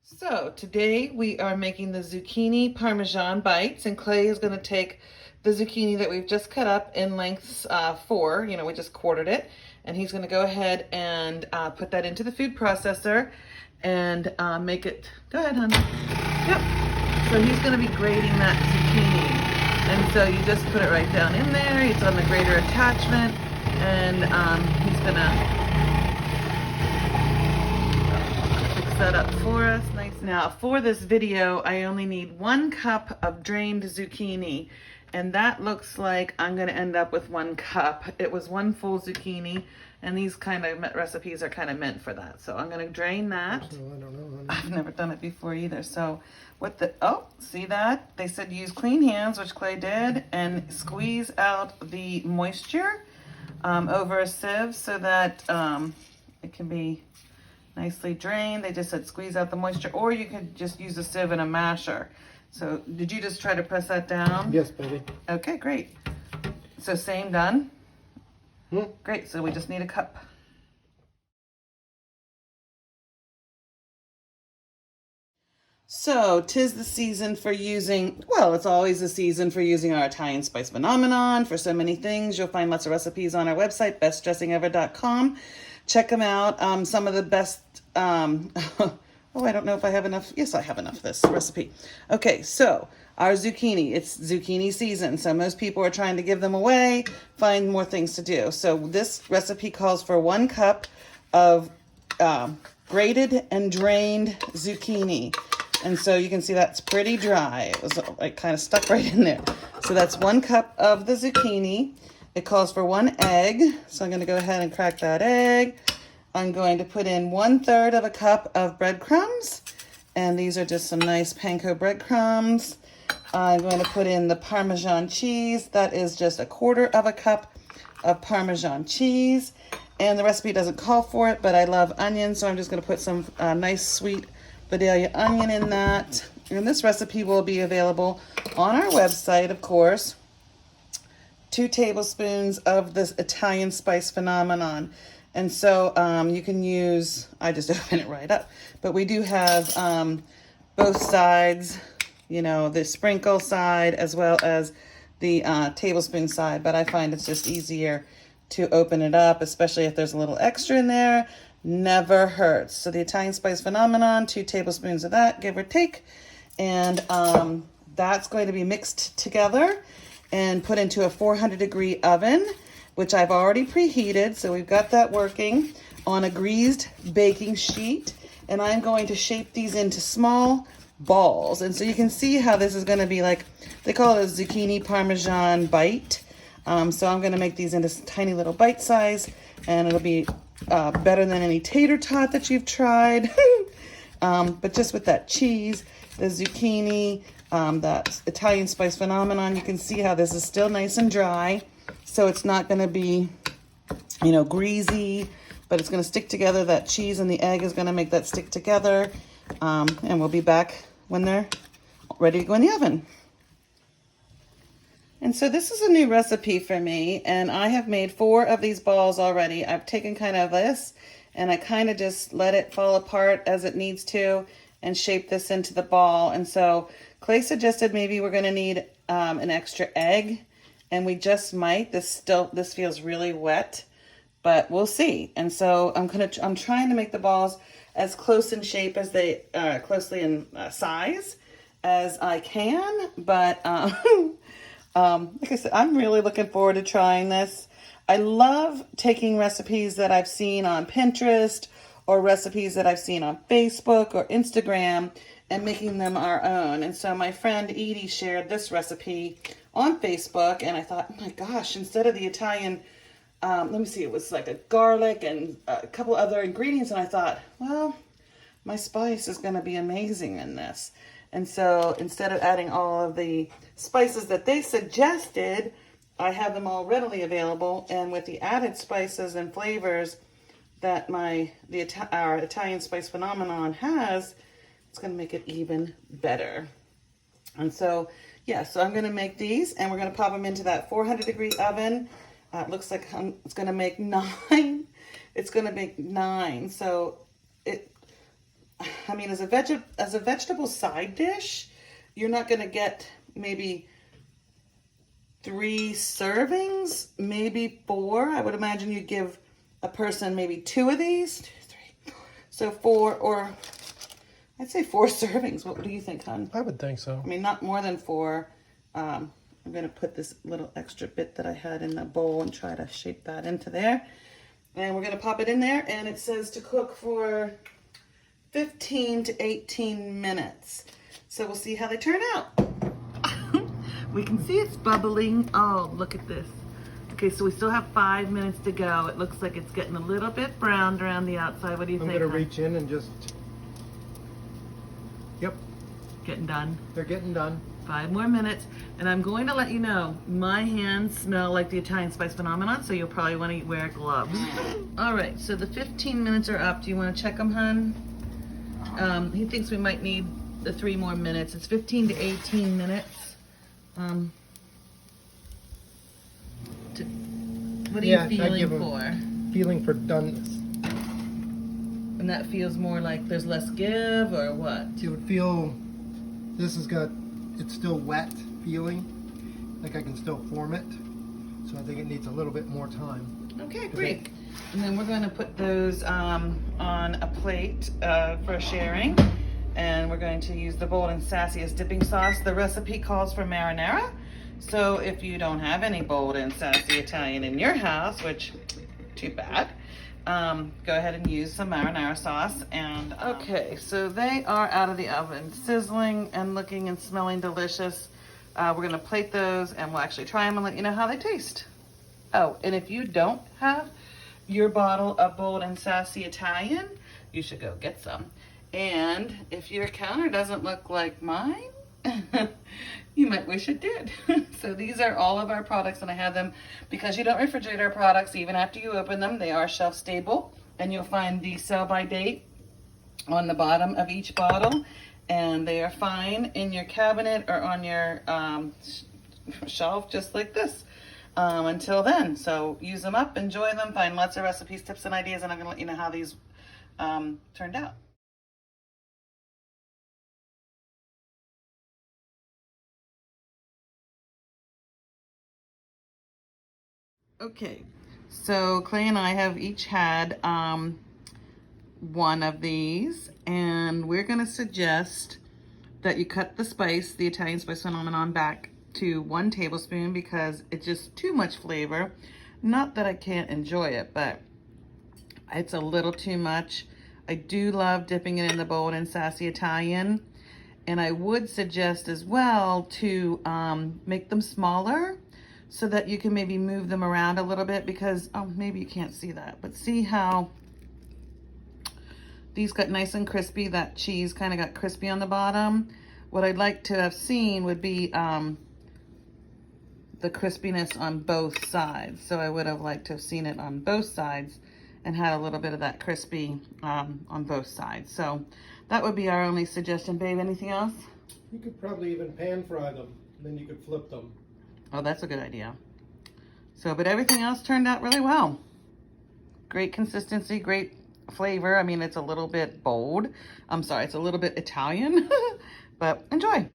So today we are making the zucchini Parmesan bites, and Clay is going to take the zucchini that we've just cut up in lengths 4, we just quartered it, and he's going to go ahead and put that into the food processor and make it, go ahead honey. Yep, so he's going to be grating that zucchini, and so you just put it right down in there. It's on the grater attachment, and he's going to that up for us nice. Now for this video I only need 1 cup of drained zucchini, and that looks like I'm going to end up with 1 cup. It was 1 full zucchini, and these kind of recipes are kind of meant for that. So I'm going to drain that. So I don't know. I've never done it before either. So what the, oh, see that? They said use clean hands, which Clay did, and squeeze out the moisture over a sieve so that it can be nicely drained. They just said squeeze out the moisture, or you could just use a sieve and a masher. So did you just try to press that down? Yes, baby. Okay, great. So same done? Hmm? Great, so we just need a cup. So, 'tis the season for using, well, it's always the season for using our Italian spice phenomenon for so many things. You'll find lots of recipes on our website, bestdressingever.com. Check them out. Some of the best, oh, I don't know if I have enough. Yes, I have enough of this recipe. Okay, so our zucchini, it's zucchini season. So most people are trying to give them away, find more things to do. So this recipe calls for 1 cup of grated and drained zucchini. And so you can see that's pretty dry. It was like kind of stuck right in there. So that's 1 cup of the zucchini. It calls for 1 egg. So I'm going to go ahead and crack that egg. I'm going to put in 1/3 of a cup of breadcrumbs. And these are just some nice panko breadcrumbs. I'm going to put in the Parmesan cheese. That is just 1/4 of a cup of Parmesan cheese. And the recipe doesn't call for it, but I love onions, so I'm just going to put some nice sweet Vidalia onion in that. And this recipe will be available on our website, of course. 2 tablespoons of this Italian spice phenomenon. And so you can use, I just open it right up, but we do have both sides, the sprinkle side as well as the tablespoon side, but I find it's just easier to open it up, especially if there's a little extra in there. Never hurts. So the Italian spice phenomenon, 2 tablespoons of that, give or take. And that's going to be mixed together and put into a 400-degree oven, which I've already preheated. So we've got that working on a greased baking sheet. And I'm going to shape these into small balls. And so you can see how this is going to be like, they call it a zucchini Parmesan bite. So I'm going to make these into tiny little bite size, and it'll be better than any tater tot that you've tried. But just with that cheese, the zucchini, that Italian spice phenomenon, you can see how this is still nice and dry. So it's not going to be, greasy, but it's going to stick together. That cheese and the egg is going to make that stick together. And we'll be back when they're ready to go in the oven. And so this is a new recipe for me, and I have made 4 of these balls already. I've taken kind of this, and I kind of just let it fall apart as it needs to and shape this into the ball. And so Clay suggested maybe we're going to need an extra egg, and we just might. This feels really wet, but we'll see. And so I'm trying to make the balls as close in shape as they closely in size as I can, but like I said, I'm really looking forward to trying this. I love taking recipes that I've seen on Pinterest or recipes that I've seen on Facebook or Instagram and making them our own. And so my friend Edie shared this recipe on Facebook, and I thought, oh my gosh, instead of the Italian, let me see, it was like a garlic and a couple other ingredients, and I thought, well, my spice is going to be amazing in this. And so instead of adding all of the spices that they suggested, I have them all readily available. And with the added spices and flavors that our Italian spice phenomenon has, it's going to make it even better. And so, yeah, so I'm going to make these, and we're going to pop them into that 400-degree oven. It looks like it's going to make 9. It's going to make 9. So I mean, as a vegetable side dish, you're not gonna get maybe 3 servings, maybe 4. I would imagine you'd give a person maybe 2 of these, 2, 3, so 4, or I'd say 4 servings. What do you think, hon? I would think so. I mean, not more than 4. I'm gonna put this little extra bit that I had in the bowl and try to shape that into there. And we're gonna pop it in there, and it says to cook for 15 to 18 minutes. So we'll see how they turn out. We can see it's bubbling. Oh, look at this. Okay, so we still have 5 minutes to go. It looks like it's getting a little bit browned around the outside. What do you think? I'm gonna hon? reach in and just, yep, Getting done. they're getting done. 5 more minutes, and I'm going to let you know, my hands smell like the Italian spice phenomenon, so you'll probably want to wear gloves. All right, so the 15 minutes are up. Do you want to check them, hon? He thinks we might need the 3 more minutes. It's 15 to 18 minutes. What are you feeling for? Feeling for doneness. And that feels more like there's less give, or what? It would feel, this has got, it's still wet feeling, like I can still form it. So I think it needs a little bit more time. Okay, great. And then we're going to put those on a plate for sharing. And we're going to use the Bold and Sassy as dipping sauce. The recipe calls for marinara. So if you don't have any Bold and Sassy Italian in your house, which, too bad, go ahead and use some marinara sauce. And okay, so they are out of the oven, sizzling and looking and smelling delicious. We're going to plate those, and we'll actually try them and let you know how they taste. Oh, and if you don't have your bottle of Bold and Sassy Italian, you should go get some. And if your counter doesn't look like mine, you might wish it did. So these are all of our products, and I have them because you don't refrigerate our products even after you open them. They are shelf stable, and you'll find the sell by date on the bottom of each bottle, and they are fine in your cabinet or on your shelf just like this until then. So use them up, enjoy them, find lots of recipes, tips, and ideas, and I'm gonna let you know how these turned out. Okay, so Clay and I have each had one of these, and we're gonna suggest that you cut the spice, the Italian spice phenomenon, back to 1 tablespoon because it's just too much flavor. Not that I can't enjoy it, but it's a little too much. I do love dipping it in the Bold and Sassy Italian, and I would suggest as well to make them smaller, so that you can maybe move them around a little bit, because, oh, maybe you can't see that, but see how these got nice and crispy? That cheese kind of got crispy on the bottom. What I'd like to have seen would be the crispiness on both sides. So I would have liked to have seen it on both sides and had a little bit of that crispy on both sides. So that would be our only suggestion. Babe, anything else? You could probably even pan fry them, and then you could flip them. Oh, that's a good idea. So, but everything else turned out really well. Great consistency, great flavor. I mean, it's a little bit bold. I'm sorry, it's a little bit Italian, but enjoy.